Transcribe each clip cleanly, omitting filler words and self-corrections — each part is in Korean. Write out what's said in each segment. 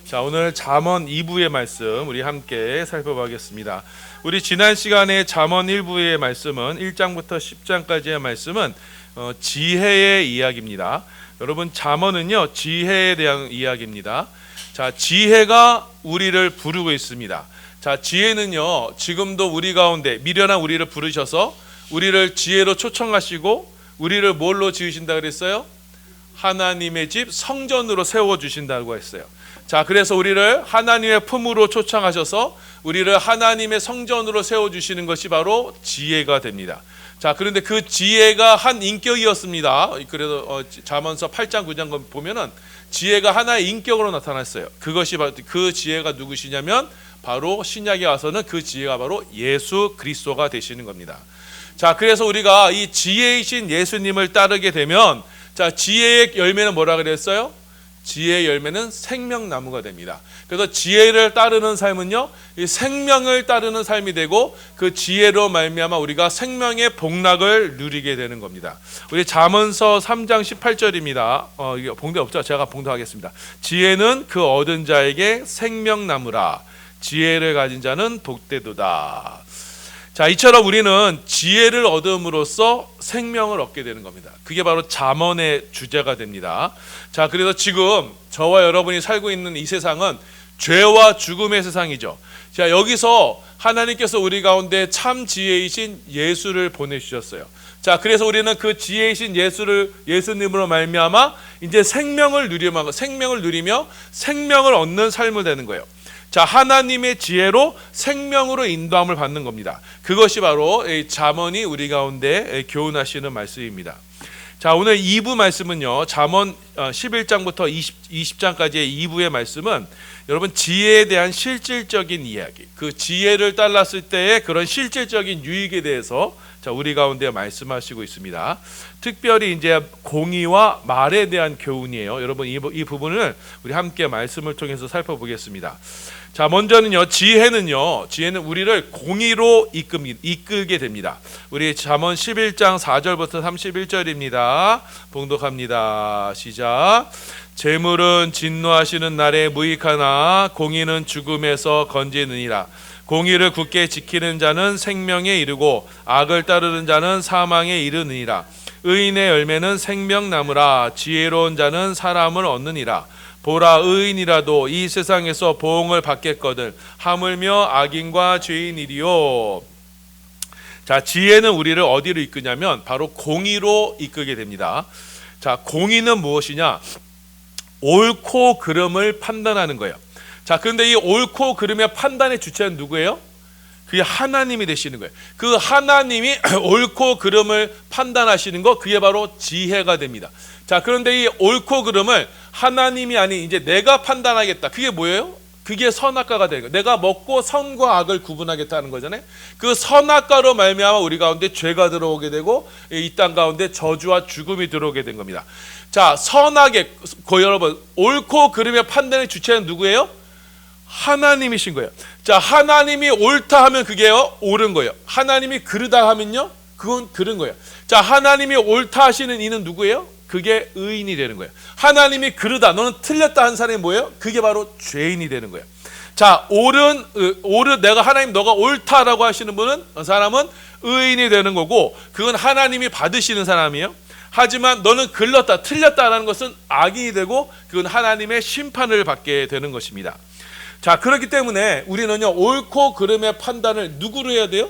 자, 오늘 잠언 2부의 말씀 우리 함께 살펴보겠습니다. 우리 지난 시간에 잠언 1부의 말씀은 1장부터 10장까지의 말씀은 지혜의 이야기입니다. 여러분, 잠언은요 지혜에 대한 이야기입니다. 자, 지혜가 우리를 부르고 있습니다. 자, 지혜는요 지금도 우리 가운데 미련한 우리를 부르셔서 우리를 지혜로 초청하시고 우리를 뭘로 지으신다 그랬어요? 하나님의 집 성전으로 세워주신다고 했어요. 자, 그래서 우리를 하나님의 품으로 초청하셔서 우리를 하나님의 성전으로 세워주시는 것이 바로 지혜가 됩니다. 자, 그런데 그 지혜가 한 인격이었습니다. 그래서 잠언서 8장 9장 보면은 지혜가 하나의 인격으로 나타났어요. 그것이 바로 그 지혜가 누구시냐면 바로 신약에 와서는 그 지혜가 바로 예수 그리스도가 되시는 겁니다. 자, 그래서 우리가 이 지혜이신 예수님을 따르게 되면, 자, 지혜의 열매는 뭐라 그랬어요? 지혜의 열매는 생명나무가 됩니다. 그래서 지혜를 따르는 삶은요, 이 생명을 따르는 삶이 되고 그 지혜로 말미암아 우리가 생명의 복락을 누리게 되는 겁니다. 우리 잠언서 3장 18절입니다. 이게 봉대 없죠? 제가 봉독하겠습니다. 지혜는 그 얻은 자에게 생명나무라. 지혜를 가진 자는 복되도다. 자, 이처럼 우리는 지혜를 얻음으로써 생명을 얻게 되는 겁니다. 그게 바로 잠언의 주제가 됩니다. 자, 그래서 지금 저와 여러분이 살고 있는 이 세상은 죄와 죽음의 세상이죠. 자, 여기서 하나님께서 우리 가운데 참 지혜이신 예수를 보내주셨어요. 자, 그래서 우리는 그 지혜이신 예수님으로 말미암아 이제 생명을 누리며 생명을 얻는 삶을 되는 거예요. 자, 하나님의 지혜로 생명으로 인도함을 받는 겁니다. 그것이 바로 잠언이 우리 가운데 교훈하시는 말씀입니다. 자, 오늘 2부 말씀은요, 잠언 11장부터 20장까지의 2부의 말씀은 여러분 지혜에 대한 실질적인 이야기, 그 지혜를 따랐을 때의 그런 실질적인 유익에 대해서 자, 우리 가운데 말씀하시고 있습니다. 특별히 이제 공의와 말에 대한 교훈이에요. 여러분, 이 부분을 우리 함께 말씀을 통해서 살펴보겠습니다. 자, 먼저는요, 지혜는 우리를 공의로 이끌게 됩니다. 우리 잠언 11장 4절부터 31절입니다. 봉독합니다. 시작. 재물은 진노하시는 날에 무익하나 공의는 죽음에서 건지느니라. 공의를 굳게 지키는 자는 생명에 이르고 악을 따르는 자는 사망에 이르느니라. 의인의 열매는 생명나무라. 지혜로운 자는 사람을 얻느니라. 보라, 의인이라도 이 세상에서 보응을 받겠거든 하물며 악인과 죄인이리요. 자, 지혜는 우리를 어디로 이끄냐면 바로 공의로 이끌게 됩니다. 자, 공의는 무엇이냐? 옳고 그름을 판단하는 거예요. 자, 그런데 이 옳고 그름의 판단의 주체는 누구예요? 그게 하나님이 되시는 거예요. 그 하나님이 옳고 그름을 판단하시는 거, 그게 바로 지혜가 됩니다. 자, 그런데 이 옳고 그름을 하나님이 아닌 이제 내가 판단하겠다. 그게 뭐예요? 그게 선악과가 되는 거예요. 내가 먹고 선과 악을 구분하겠다는 거잖아요. 그 선악과로 말미암아 우리 가운데 죄가 들어오게 되고 이 땅 가운데 저주와 죽음이 들어오게 된 겁니다. 자, 선악의 여러분, 옳고 그름의 판단의 주체는 누구예요? 하나님이신 거예요. 자, 하나님이 옳다 하면 그게요, 옳은 거예요. 하나님이 그르다 하면요, 그건 그른 거예요. 자, 하나님이 옳다 하시는 이는 누구예요? 그게 의인이 되는 거예요. 하나님이 그르다, 너는 틀렸다 한 사람이 뭐예요? 그게 바로 죄인이 되는 거예요. 자, 내가 하나님 너가 옳다라고 하시는 분은, 사람은 의인이 되는 거고, 그건 하나님이 받으시는 사람이에요. 하지만 너는 글렀다, 틀렸다라는 것은 악인이 되고, 그건 하나님의 심판을 받게 되는 것입니다. 자, 그렇기 때문에 우리는요, 옳고 그름의 판단을 누구로 해야 돼요?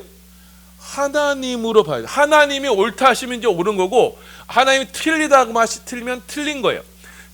하나님으로 봐야 돼요. 하나님이 옳다 하시면 이제 옳은 거고, 하나님이 틀리다고 틀리면 틀린 거예요.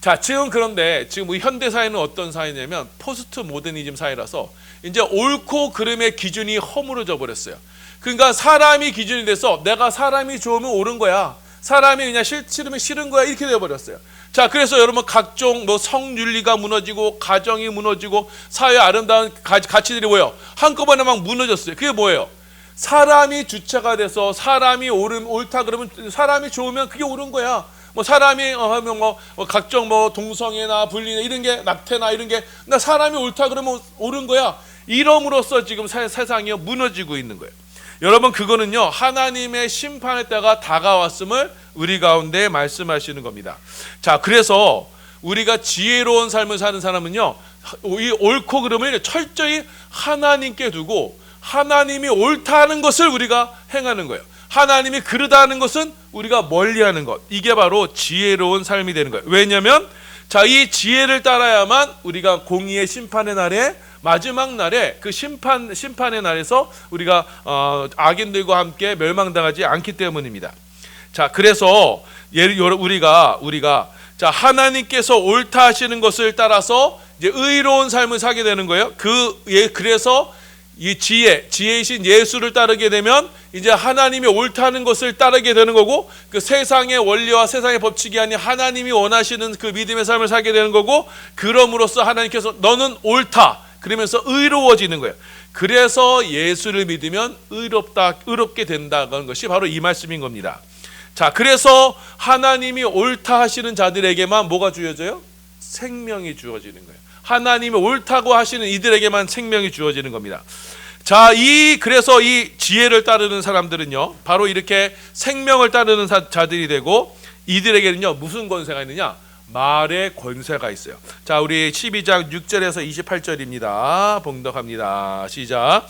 자, 그런데 지금 우리 현대 사회는 어떤 사회냐면 포스트 모더니즘 사회라서 이제 옳고 그름의 기준이 허물어져 버렸어요. 그러니까 사람이 기준이 돼서 내가 사람이 좋으면 옳은 거야, 사람이 그냥 싫으면 싫은 거야, 이렇게 되어버렸어요. 자, 그래서 여러분 각종 성윤리가 무너지고 가정이 무너지고 사회의 아름다운 가치들이 뭐예요? 한꺼번에 막 무너졌어요. 그게 뭐예요? 사람이 주체가 돼서 사람이 옳다 그러면 사람이 좋으면 그게 옳은 거야. 사람이 하면 각종 동성애나 분리나 이런 게 낙태나 이런 게 나 사람이 옳다 그러면 옳은 거야. 이름으로써 지금 세상이 무너지고 있는 거예요. 여러분, 그거는요, 하나님의 심판의 때가 다가왔음을 우리 가운데 말씀하시는 겁니다. 자, 그래서 우리가 지혜로운 삶을 사는 사람은요, 이 옳고 그름을 철저히 하나님께 두고 하나님이 옳다는 것을 우리가 행하는 거예요. 하나님이 그르다는 것은 우리가 멀리하는 것. 이게 바로 지혜로운 삶이 되는 거예요. 왜냐하면 자, 이 지혜를 따라야만 우리가 공의의 심판의 날에, 마지막 날에 그 심판의 날에서 우리가 악인들과 함께 멸망당하지 않기 때문입니다. 자, 그래서 우리가 자, 하나님께서 옳다 하시는 것을 따라서 이제 의로운 삶을 사게 되는 거예요. 그래서 이 지혜이신 예수를 따르게 되면 이제 하나님이 옳다는 것을 따르게 되는 거고, 그 세상의 원리와 세상의 법칙이 아닌 하나님이 원하시는 그 믿음의 삶을 살게 되는 거고, 그럼으로써 하나님께서 너는 옳다 그러면서 의로워지는 거예요. 그래서 예수를 믿으면 의롭게 된다는 것이 바로 이 말씀인 겁니다. 자, 그래서 하나님이 옳다 하시는 자들에게만 뭐가 주어져요? 생명이 주어지는 거예요. 하나님이 옳다고 하시는 이들에게만 생명이 주어지는 겁니다. 자, 그래서 이 지혜를 따르는 사람들은요, 바로 이렇게 생명을 따르는 자들이 되고, 이들에게는요 무슨 권세가 있느냐? 말의 권세가 있어요. 자, 우리 12장 6절에서 28절입니다. 봉독합니다. 시작.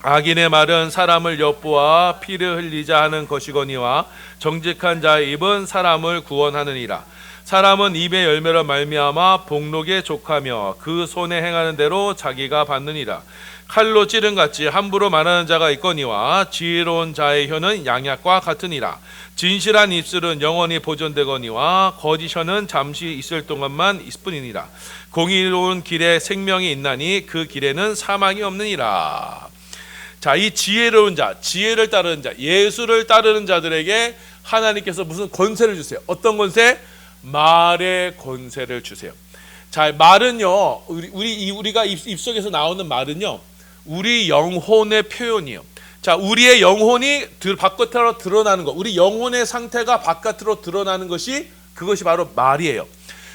악인의 말은 사람을 엿보아 피를 흘리자 하는 것이거니와 정직한 자의 입은 사람을 구원하느니라. 사람은 입의 열매로 말미암아 복록에 족하며 그 손에 행하는 대로 자기가 받느니라. 칼로 찌른같이 함부로 말하는 자가 있거니와 지혜로운 자의 혀는 양약과 같으니라. 진실한 입술은 영원히 보존되거니와 거짓 혀는 잠시 있을 동안만 있을 뿐이니라. 공의로운 길에 생명이 있나니 그 길에는 사망이 없느니라. 자, 이 지혜로운 자, 지혜를 따르는 자, 예수를 따르는 자들에게 하나님께서 무슨 권세를 주세요. 어떤 권세? 말의 권세를 주세요. 자, 말은요, 우리가 입속에서 나오는 말은요, 우리 영혼의 표현이에요. 자, 우리의 영혼이 바깥으로 드러나는 것, 우리 영혼의 상태가 바깥으로 드러나는 것이, 그것이 바로 말이에요.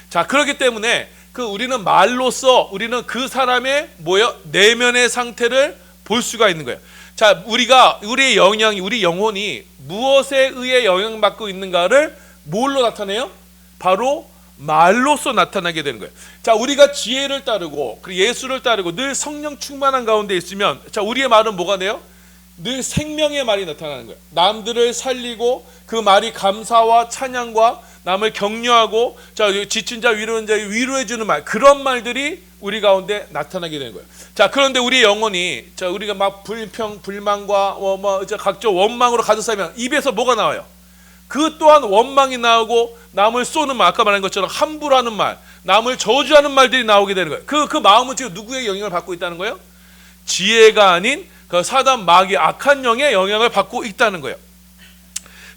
자, 그렇기 때문에 우리는 말로써 우리는 그 사람의 내면의 상태를 볼 수가 있는 거예요. 자, 우리 영혼이 무엇에 의해 영향받고 있는가를 뭘로 나타내요? 바로 말로써 나타나게 되는 거예요. 자, 우리가 지혜를 따르고 예수를 따르고 늘 성령 충만한 가운데 있으면, 자, 우리의 말은 뭐가 돼요? 늘 생명의 말이 나타나는 거예요. 남들을 살리고 그 말이 감사와 찬양과 남을 격려하고, 자, 지친 자 위로하는 자 위로해 주는 말, 그런 말들이 우리 가운데 나타나게 되는 거예요. 자, 그런데 우리 영혼이, 자, 우리가 막 불만과 각종 원망으로 가득 차면 입에서 뭐가 나와요? 그 또한 원망이 나오고 남을 쏘는 말, 아까 말한 것처럼 함부로 하는 말, 남을 저주하는 말들이 나오게 되는 거예요. 그 마음은 지금 누구의 영향을 받고 있다는 거예요? 지혜가 아닌 그 사단 마귀 악한 영의 영향을 받고 있다는 거예요.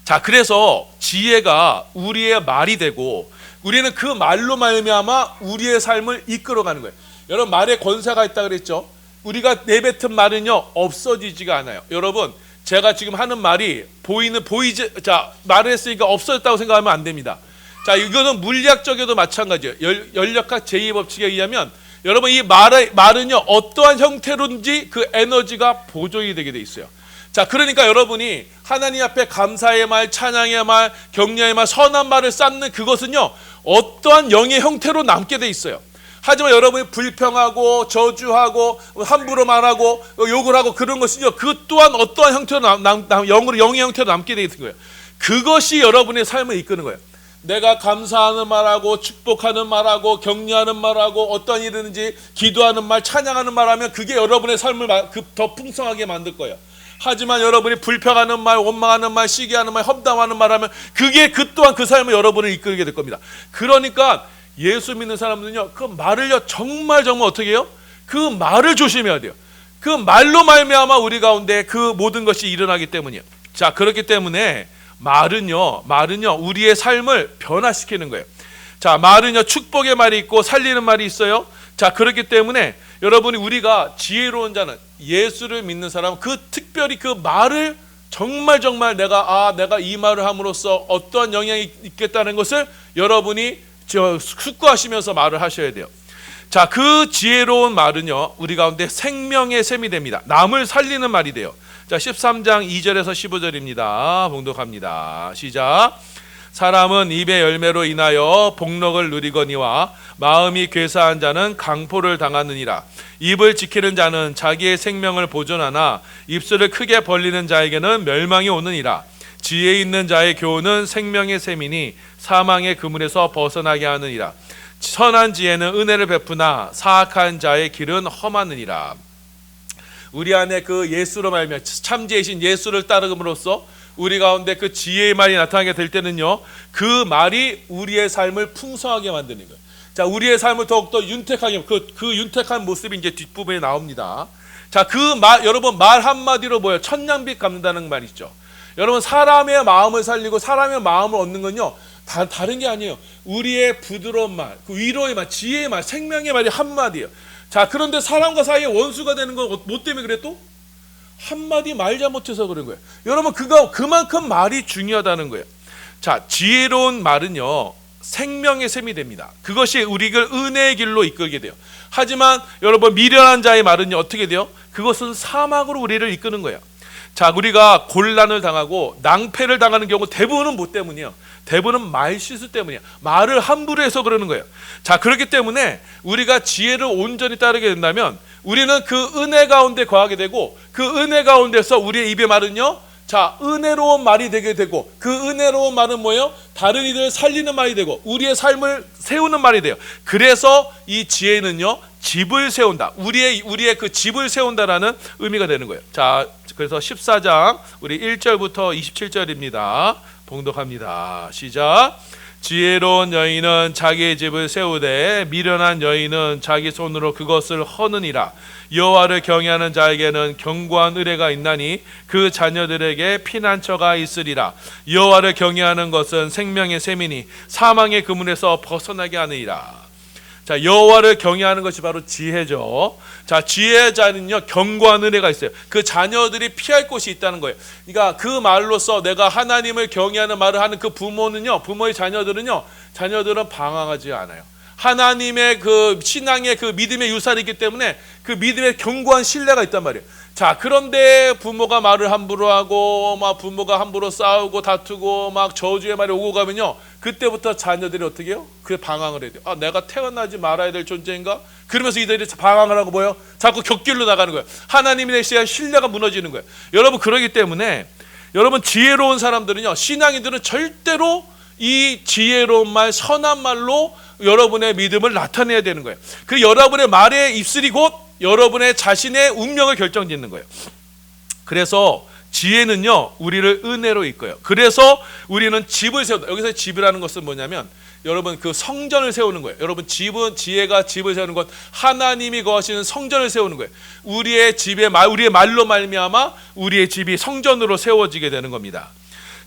자, 그래서 지혜가 우리의 말이 되고 우리는 그 말로 말미암아 우리의 삶을 이끌어가는 거예요. 여러분, 말에 권세가 있다 그랬죠? 우리가 내뱉은 말은요 없어지지가 않아요. 여러분, 제가 지금 하는 말이 말을 했으니까 없어졌다고 생각하면 안 됩니다. 자, 이거는 물리학적에도 마찬가지예요. 연력학 제2법칙에 의하면 여러분, 이 말은요 어떠한 형태로든지 그 에너지가 보존이 되게 돼 있어요. 자, 그러니까 여러분이 하나님 앞에 감사의 말, 찬양의 말, 격려의 말, 선한 말을 쌓는 그것은요 어떠한 영의 형태로 남게 돼 있어요. 하지만 여러분이 불평하고 저주하고 함부로 말하고 욕을 하고 그런 것은요, 그 또한 어떠한 형태로 영의 형태로 남게 돼 있는 거예요. 그것이 여러분의 삶을 이끄는 거예요. 내가 감사하는 말하고 축복하는 말하고 격려하는 말하고 어떤 일이든지 기도하는 말, 찬양하는 말하면 그게 여러분의 삶을 더 풍성하게 만들 거예요. 하지만 여러분이 불평하는 말, 원망하는 말, 시기하는 말, 험담하는 말하면 그게 그 또한 그 삶을 여러분을 이끌게 될 겁니다. 그러니까 예수 믿는 사람들은요, 그 말을요 정말 어떻게 해요? 그 말을 조심해야 돼요. 그 말로 말미암아 우리 가운데 그 모든 것이 일어나기 때문이에요. 자, 그렇기 때문에 말은요 우리의 삶을 변화시키는 거예요. 자, 말은요 축복의 말이 있고 살리는 말이 있어요. 자, 그렇기 때문에 여러분이 우리가 지혜로운 자는, 예수를 믿는 사람은 특별히 그 말을 정말 내가 이 말을 함으로써 어떠한 영향이 있겠다는 것을 여러분이 숙고하시면서 말을 하셔야 돼요. 자, 그 지혜로운 말은요 우리 가운데 생명의 샘이 됩니다. 남을 살리는 말이 돼요. 자, 13장 2절에서 15절입니다. 봉독합니다. 시작. 사람은 입의 열매로 인하여 복록을 누리거니와 마음이 괴사한 자는 강포를 당하느니라. 입을 지키는 자는 자기의 생명을 보존하나 입술을 크게 벌리는 자에게는 멸망이 오느니라. 지혜 있는 자의 교훈은 생명의 셈이니 사망의 그물에서 벗어나게 하느니라. 선한 지혜는 은혜를 베푸나 사악한 자의 길은 험하느니라. 우리 안에 그 예수로 말미암아 참지혜이신 예수를 따르므로써 우리 가운데 그 지혜의 말이 나타나게 될 때는요, 그 말이 우리의 삶을 풍성하게 만드는 거예요. 자, 우리의 삶을 더욱더 윤택하게, 그 윤택한 모습이 이제 뒷부분에 나옵니다. 자, 그 말, 여러분 말 한마디로 뭐예요? 천냥빚 갚는다는 말이죠. 여러분, 사람의 마음을 살리고 사람의 마음을 얻는 건요, 다른 게 아니에요. 우리의 부드러운 말, 그 위로의 말, 지혜의 말, 생명의 말이 한마디예요. 자, 그런데 사람과 사이에 원수가 되는 건 뭐 때문에 그래 또? 한마디 말 잘못해서 그런 거예요. 여러분, 그만큼 말이 중요하다는 거예요. 자, 지혜로운 말은요, 생명의 셈이 됩니다. 그것이 우리를 은혜의 길로 이끌게 돼요. 하지만 여러분, 미련한 자의 말은요, 어떻게 돼요? 그것은 사막으로 우리를 이끄는 거예요. 자, 우리가 곤란을 당하고 낭패를 당하는 경우 대부분은 뭐 때문이에요? 대부분은 말실수 때문이에요. 말을 함부로 해서 그러는 거예요. 자, 그렇기 때문에 우리가 지혜를 온전히 따르게 된다면 우리는 그 은혜 가운데 거하게 되고, 그 은혜 가운데서 우리의 입의 말은요, 자, 은혜로운 말이 되게 되고, 그 은혜로운 말은 뭐예요? 다른 이들을 살리는 말이 되고 우리의 삶을 세우는 말이 돼요. 그래서 이 지혜는요, 집을 세운다. 우리의 그 집을 세운다라는 의미가 되는 거예요. 자, 그래서 14장 우리 1절부터 27절입니다. 봉독합니다. 시작. 지혜로운 여인은 자기의 집을 세우되 미련한 여인은 자기 손으로 그것을 허느니라. 여호와를 경외하는 자에게는 견고한 의뢰가 있나니 그 자녀들에게 피난처가 있으리라. 여호와를 경외하는 것은 생명의 셈이니 사망의 그물에서 벗어나게 하느니라. 자, 여호와를 경외하는 것이 바로 지혜죠. 자, 지혜자는요, 견고한 은혜가 있어요. 그 자녀들이 피할 곳이 있다는 거예요. 그러니까 그 말로써 내가 하나님을 경외하는 말을 하는 그 부모는요, 부모의 자녀들은 방황하지 않아요. 하나님의 그 신앙의 그 믿음의 유산이 있기 때문에 그 믿음의 견고한 신뢰가 있단 말이에요. 자, 그런데 부모가 말을 함부로 하고 막 부모가 함부로 싸우고 다투고 막 저주의 말이 오고 가면요, 그때부터 자녀들이 어떻게 해요? 그 방황을 해야 돼요. 아, 내가 태어나지 말아야 될 존재인가? 그러면서 이들이 방황을 하고 뭐예요? 자꾸 격길로 나가는 거예요. 하나님에 대한 신뢰가 무너지는 거예요. 여러분, 그러기 때문에 여러분, 지혜로운 사람들은요, 신앙인들은 절대로 이 지혜로운 말, 선한 말로 여러분의 믿음을 나타내야 되는 거예요. 그 여러분의 말의 입술이 곧 여러분의 자신의 운명을 결정짓는 거예요. 그래서 지혜는요, 우리를 은혜로 이끌어요. 그래서 우리는 집을 세운다. 여기서 집이라는 것은 뭐냐면 여러분, 그 성전을 세우는 거예요. 여러분, 지혜가 집을 세우는 것, 하나님이 거하시는 성전을 세우는 거예요. 우리의 말로 말미암아 우리의 집이 성전으로 세워지게 되는 겁니다.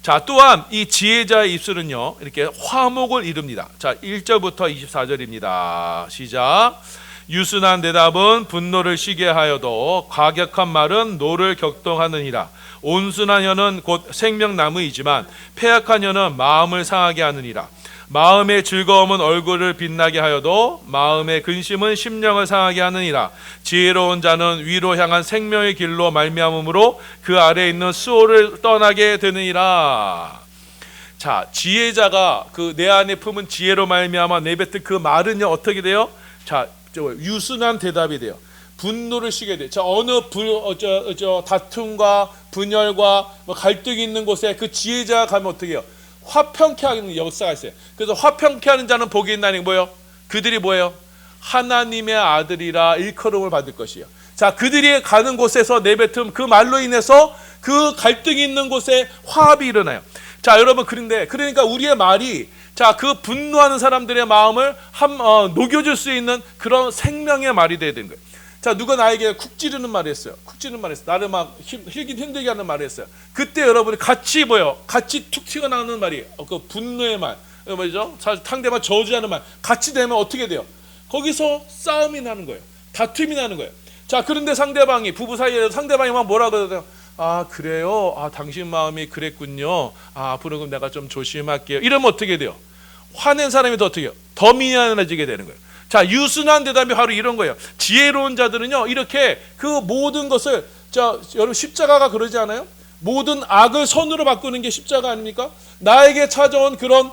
자, 또한 이 지혜자의 입술은요, 이렇게 화목을 이룹니다. 자, 1절부터 24절입니다. 시작. 유순한 대답은 분노를 쉬게 하여도 과격한 말은 노를 격동하느니라. 온순한 혀는 곧 생명나무이지만 패악한 혀는 마음을 상하게 하느니라. 마음의 즐거움은 얼굴을 빛나게 하여도 마음의 근심은 심령을 상하게 하느니라. 지혜로운 자는 위로 향한 생명의 길로 말미암음으로 그 아래에 있는 수호를 떠나게 되느니라. 자, 지혜자가 그 내 안에 품은 지혜로 말미암아 내뱉은 그 말은요, 어떻게 돼요? 자, 유순한 대답이 돼요. 분노를 쉬게 돼. 자, 어느 다툼과 분열과 갈등이 있는 곳에 그 지혜자가 가면 어떻게 해요? 화평케 하는 역사가 있어요. 그래서 화평케 하는 자는 복이 있나니 뭐예요? 그들이 뭐예요? 하나님의 아들이라 일컬음을 받을 것이에요. 자, 그들이 가는 곳에서 내뱉은 그 말로 인해서 그 갈등이 있는 곳에 화합이 일어나요. 자, 여러분, 그러니까 우리의 말이, 자, 그 분노하는 사람들의 마음을 녹여줄 수 있는 그런 생명의 말이 돼야 되는 거예요. 자, 누가 나에게 쿡 찌르는 말을 했어요. 나를 막 힘들게 하는 말을 했어요. 그때 여러분이 같이 같이 툭 튀어나오는 말이 그 분노의 말, 뭐죠? 상대방 저주하는 말, 같이 되면 어떻게 돼요? 거기서 싸움이 나는 거예요. 다툼이 나는 거예요. 자, 그런데 부부 사이에 상대방이 막 뭐라 그러요? 아, 그래요? 아, 당신 마음이 그랬군요. 아, 앞으로 그럼 내가 좀 조심할게요. 이러면 어떻게 돼요? 화낸 사람이 더 어떻게 해요? 더 미안해지게 되는 거예요. 자, 유순한 대답이 바로 이런 거예요. 지혜로운 자들은요, 이렇게 그 모든 것을, 자, 여러분 십자가가 그러지 않아요? 모든 악을 선으로 바꾸는 게 십자가 아닙니까? 나에게 찾아온 그런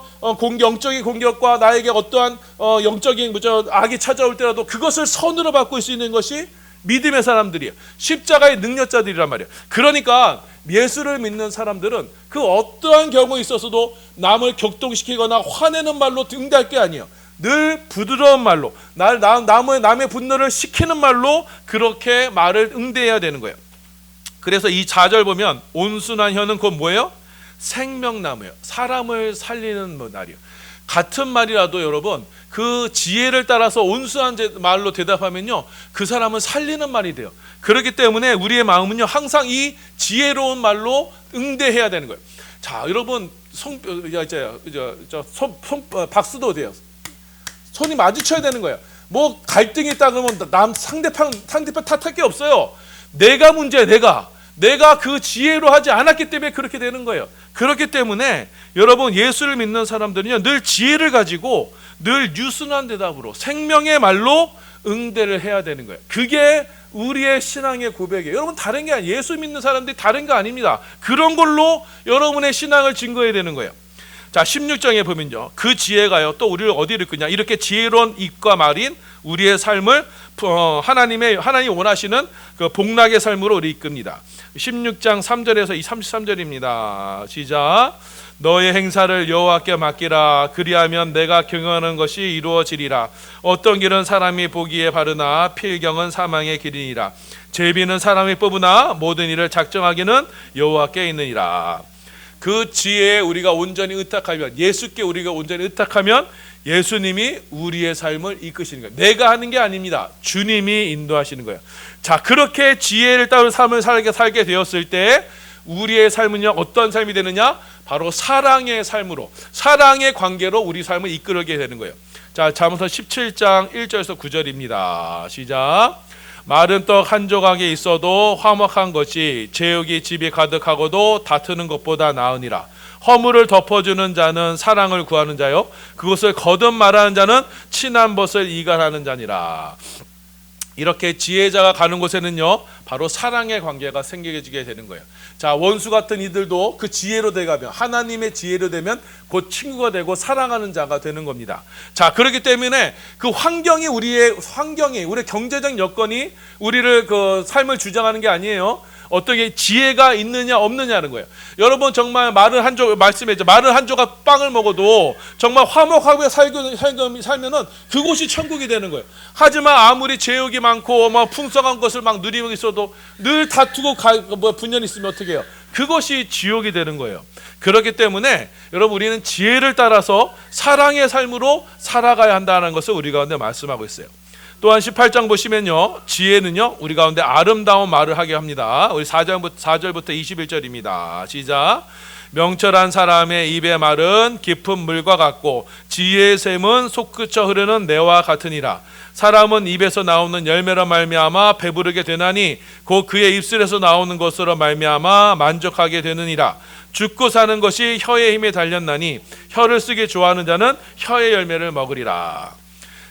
영적인 공격과 나에게 어떠한 영적인 악이 찾아올 때라도 그것을 선으로 바꿀 수 있는 것이 믿음의 사람들이에요. 십자가의 능력자들이란 말이에요. 그러니까 예수를 믿는 사람들은 그 어떠한 경우에 있어서도 남을 격동시키거나 화내는 말로 응대할 게 아니에요. 늘 부드러운 말로 남의 분노를 식히는 말로 그렇게 말을 응대해야 되는 거예요. 그래서 이 4절 보면 온순한 혀는 곧 뭐예요? 생명나무예요. 사람을 살리는 말이에요. 같은 말이라도 여러분 그 지혜를 따라서 온순한 말로 대답하면요 그 사람은 살리는 말이 돼요. 그렇기 때문에 우리의 마음은요 항상 이 지혜로운 말로 응대해야 되는 거예요. 자 여러분 박수도 돼요. 손이 마주쳐야 되는 거예요. 뭐 갈등이 있다 그러면 상대편 탓할 게 없어요. 내가 문제야. 내가 그 지혜로 하지 않았기 때문에 그렇게 되는 거예요. 그렇기 때문에 여러분 예수를 믿는 사람들은요 늘 지혜를 가지고 늘 유순한 대답으로 생명의 말로 응대를 해야 되는 거예요. 그게 우리의 신앙의 고백이에요. 여러분 다른 게 아니에요. 예수 믿는 사람들이 다른 거 아닙니다. 그런 걸로 여러분의 신앙을 증거해야 되는 거예요. 자 16장에 보면요 그 지혜가요 또 우리를 어디를 이끄냐 이렇게 지혜로운 입과 말인 우리의 삶을 하나님 원하시는 그 복락의 삶으로 우리 이끕니다. 16장 3절에서 33절입니다. 시작. 너의 행사를 여호와께 맡기라. 그리하면 내가 경영하는 것이 이루어지리라. 어떤 길은 사람이 보기에 바르나 필경은 사망의 길이니라. 제비는 사람이 뽑으나 모든 일을 작정하기는 여호와께 있느니라. 그 지혜에 우리가 온전히 의탁하면 예수께 우리가 온전히 의탁하면 예수님이 우리의 삶을 이끄시는 거예요. 내가 하는 게 아닙니다. 주님이 인도하시는 거예요. 자 그렇게 지혜를 따른 삶을 살게 되었을 때 우리의 삶은요 어떤 삶이 되느냐 바로 사랑의 삶으로 사랑의 관계로 우리 삶을 이끌게 되는 거예요. 자 잠언서 17장 1절에서 9절입니다. 시작. 마른 떡 한 조각에 있어도 화목한 것이 제육이 집이 가득하고도 다투는 것보다 나으니라. 허물을 덮어주는 자는 사랑을 구하는 자요 그것을 거듭 말하는 자는 친한 벗을 이간하는 자니라. 이렇게 지혜자가 가는 곳에는요 바로 사랑의 관계가 생겨지게 되는 거예요. 자 원수 같은 이들도 그 지혜로 돼가면 하나님의 지혜로 되면 곧 친구가 되고 사랑하는 자가 되는 겁니다. 자 그렇기 때문에 그 환경이 우리의 경제적 여건이 우리를 그 삶을 주장하는 게 아니에요. 어떻게 지혜가 있느냐 없느냐는 거예요. 여러분 정말 마른 한 조각 빵을 먹어도 정말 화목하게 살면은 그곳이 천국이 되는 거예요. 하지만 아무리 제육이 많고 풍성한 것을 막 누리고 있어도 늘 다투고 분열이 있으면 어떻게 해요? 그것이 지옥이 되는 거예요. 그렇기 때문에 여러분 우리는 지혜를 따라서 사랑의 삶으로 살아가야 한다는 것을 우리 가운데 말씀하고 있어요. 또한 18장 보시면요 지혜는요 우리 가운데 아름다운 말을 하게 합니다. 우리 4절부터 21절입니다. 시작. 명철한 사람의 입의 말은 깊은 물과 같고 지혜의 샘은 솟구쳐 흐르는 내와 같으니라. 사람은 입에서 나오는 열매로 말미암아 배부르게 되나니 곧 그의 입술에서 나오는 것으로 말미암아 만족하게 되느니라. 죽고 사는 것이 혀의 힘에 달렸나니 혀를 쓰기 좋아하는 자는 혀의 열매를 먹으리라.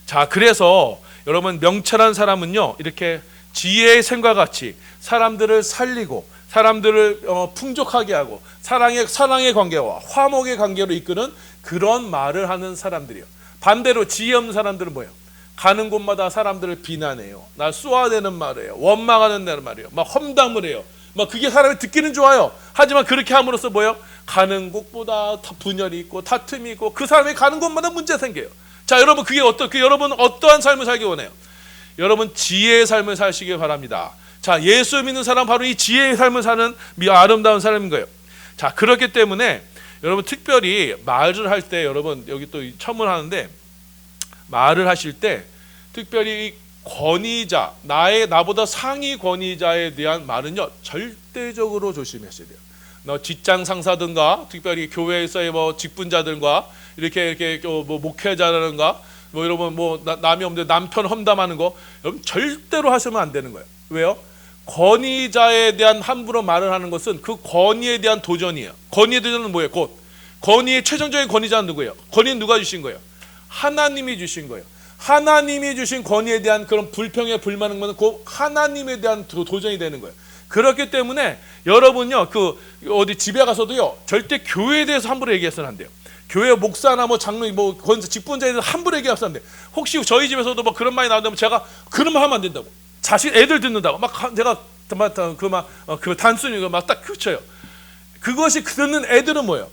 자 그래서 여러분 명철한 사람은요 이렇게 지혜의 샘과 같이 사람들을 살리고 사람들을 풍족하게 하고 사랑의 관계와 화목의 관계로 이끄는 그런 말을 하는 사람들이요. 반대로 지혜 없는 사람들은 뭐예요? 가는 곳마다 사람들을 비난해요. 날 쏘아대는 말이에요. 원망하는 말이에요. 막 험담을 해요. 막 그게 사람이 듣기는 좋아요. 하지만 그렇게 함으로써 뭐예요? 가는 곳보다 분열이 있고 다툼이 있고 그 사람이 가는 곳마다 문제 생겨요. 자 여러분 여러분 어떠한 삶을 살기 원해요? 여러분 지혜의 삶을 사시길 바랍니다. 자 예수 믿는 사람 바로 이 지혜의 삶을 사는 아름다운 사람인 거예요. 자 그렇기 때문에 여러분 특별히 말을 할 때 여러분 여기 또 첨언하는데 말을 하실 때 특별히 권위자 나보다 상위 권위자에 대한 말은요 절대적으로 조심하셔야 돼요. 직장 상사든가 특별히 교회에서의 직분자들과 이렇게 목회자라든가 여러분 남이 없는데 남편 험담하는 거 여러분 절대로 하시면 안 되는 거예요. 왜요? 권위자에 대한 함부로 말을 하는 것은 그 권위에 대한 도전이에요. 권위의 도전은 뭐예요? 곧 권위의 최종적인 권위자는 누구예요? 권위는 누가 주신 거예요? 하나님이 주신 거예요. 하나님이 주신 권위에 대한 그런 불평에 불만한 것은 곧 하나님에 대한 도전이 되는 거예요. 그렇기 때문에 여러분요, 그 어디 집에 가서도요, 절대 교회에 대해서 함부로 얘기해서는 안 돼요. 교회 목사나 뭐 장로님 뭐 권사 직분자에 대해서 함부로 얘기해서는 안 돼요. 혹시 저희 집에서도 뭐 그런 말이 나온다면 제가 그런 말 하면 안 된다고. 자식 애들 듣는다고 막 제가 그 단순히 막 딱 그쳐요. 그것이 듣는 애들은 뭐예요?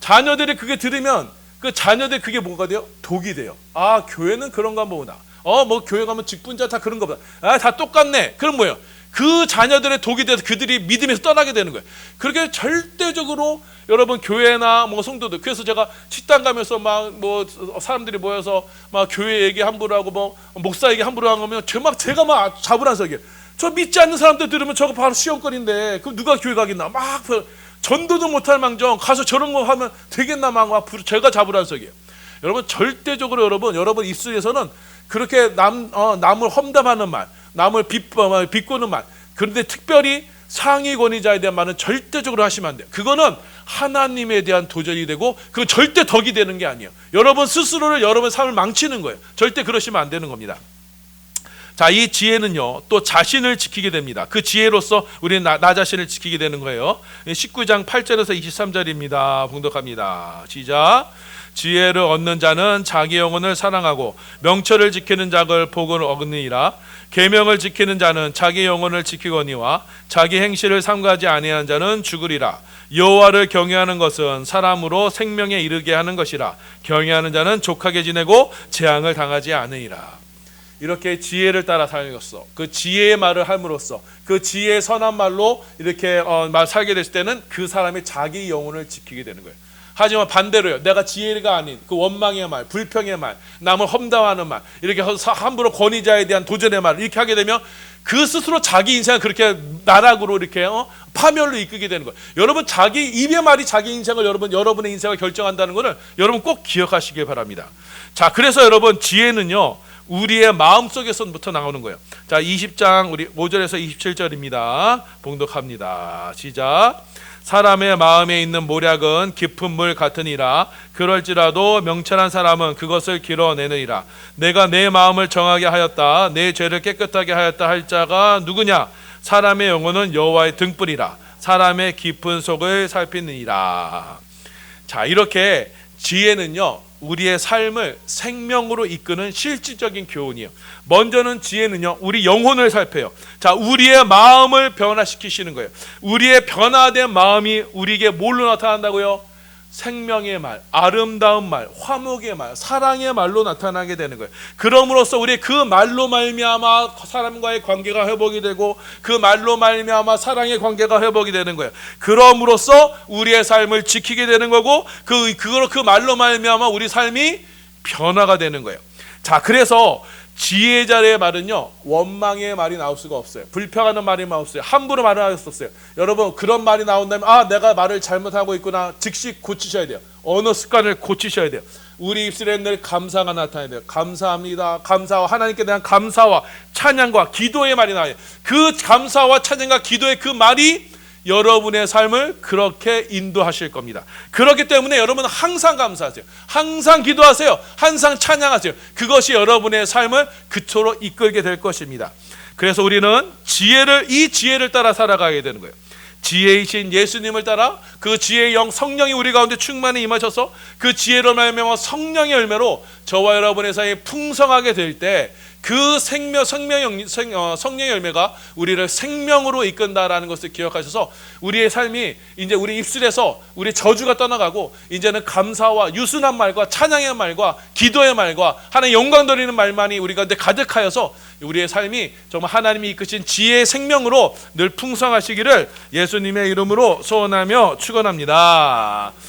자녀들이 그게 들으면 그 자녀들 그게 뭐가 돼요? 독이 돼요. 아, 교회는 그런가 보구나. 뭐 교회 가면 직분자 다 그런가 보다. 아, 다 똑같네. 그럼 뭐예요? 그 자녀들의 독이 돼서 그들이 믿음에서 떠나게 되는 거예요. 그렇게 절대적으로 여러분 교회나 뭐 성도들, 그래서 제가 식당 가면서 막 뭐 사람들이 모여서 막 교회 얘기 함부로 하고 뭐 목사 얘기 함부로 하면 제가 막 자불안석이에요. 저 믿지 않는 사람들 들으면 저거 바로 시험거리인데 그럼 누가 교회 가겠나? 막 전도도 못할 망정 가서 저런 거 하면 되겠나? 막 제가 자불안석이에요. 여러분 절대적으로 여러분 입술에서는 그렇게 남을 험담하는 말, 남을 비꼬는 말, 그런데 특별히 상위 권위자에 대한 말은 절대적으로 하시면 안 돼요. 그거는 하나님에 대한 도전이 되고 그건 절대 덕이 되는 게 아니에요. 여러분 스스로를 여러분 삶을 망치는 거예요. 절대 그러시면 안 되는 겁니다. 자, 이 지혜는요, 또 자신을 지키게 됩니다. 그 지혜로서 우리는 나 자신을 지키게 되는 거예요. 19장 8절에서 23절입니다. 봉독합니다. 시작. 지혜를 얻는 자는 자기 영혼을 사랑하고 명철을 지키는 자를 복을 얻으니라. 계명을 지키는 자는 자기 영혼을 지키거니와 자기 행실을 삼가지 아니하는 자는 죽으리라. 여호와를 경외하는 것은 사람으로 생명에 이르게 하는 것이라. 경외하는 자는 족하게 지내고 재앙을 당하지 않으리라. 이렇게 지혜를 따라 살면서 그 지혜의 말을 함으로써 그 지혜의 선한 말로 이렇게 살게 됐을 때는 그 사람이 자기 영혼을 지키게 되는 거예요. 하지만 반대로요, 내가 지혜가 아닌 그 원망의 말, 불평의 말, 남을 험담하는 말, 이렇게 함부로 권위자에 대한 도전의 말 이렇게 하게 되면 그 스스로 자기 인생을 그렇게 나락으로 이렇게 파멸로 이끌게 되는 거예요. 여러분 자기 입의 말이 자기 인생을 여러분의 인생을 결정한다는 것을 여러분 꼭 기억하시길 바랍니다. 자, 그래서 여러분 지혜는요, 우리의 마음속에서부터 나오는 거예요. 자, 20장 우리 5절에서 27절입니다. 봉독합니다. 시작. 사람의 마음에 있는 모략은 깊은 물 같으니라. 그럴지라도 명철한 사람은 그것을 길어내느니라. 내가 내 마음을 정하게 하였다. 내 죄를 깨끗하게 하였다 할 자가 누구냐? 사람의 영혼은 여호와의 등불이라. 사람의 깊은 속을 살피느니라. 자, 이렇게 지혜는요, 우리의 삶을 생명으로 이끄는 실질적인 교훈이에요. 먼저는 지혜는요, 우리 영혼을 살펴요. 자, 우리의 마음을 변화시키시는 거예요. 우리의 변화된 마음이 우리에게 뭘로 나타난다고요? 생명의 말, 아름다운 말, 화목의 말, 사랑의 말로 나타나게 되는 거예요. 그럼으로써 우리 그 말로 말미암아 사람과의 관계가 회복이 되고 그 말로 말미암아 사랑의 관계가 회복이 되는 거예요. 그럼으로써 우리의 삶을 지키게 되는 거고 그 말로 말미암아 우리 삶이 변화가 되는 거예요. 자, 그래서 지혜자의 말은요, 원망의 말이 나올 수가 없어요. 불평하는 말이 나올 수 없어요. 함부로 말을 할 수 없어요. 여러분 그런 말이 나온다면 내가 말을 잘못하고 있구나, 즉시 고치셔야 돼요. 언어 습관을 고치셔야 돼요. 우리 입술에 늘 감사가 나타나야 돼요. 감사합니다. 감사와 하나님께 대한 감사와 찬양과 기도의 말이 나와요. 그 감사와 찬양과 기도의 그 말이 여러분의 삶을 그렇게 인도하실 겁니다. 그렇기 때문에 여러분은 항상 감사하세요. 항상 기도하세요. 항상 찬양하세요. 그것이 여러분의 삶을 그토록 이끌게 될 것입니다. 그래서 우리는 이 지혜를 따라 살아가게 되는 거예요. 지혜이신 예수님을 따라 그 지혜의 영 성령이 우리 가운데 충만히 임하셔서 그 지혜로 말미암아 성령의 열매로 저와 여러분의 사이에 풍성하게 될 때 그 성령의 열매가 우리를 생명으로 이끈다라는 것을 기억하셔서 우리의 삶이 이제 우리 입술에서 우리 저주가 떠나가고 이제는 감사와 유순한 말과 찬양의 말과 기도의 말과 하나님 영광 돌리는 말만이 우리 가운데 가득하여서 우리의 삶이 정말 하나님이 이끄신 지혜의 생명으로 늘 풍성하시기를 예수님의 이름으로 소원하며 축원합니다.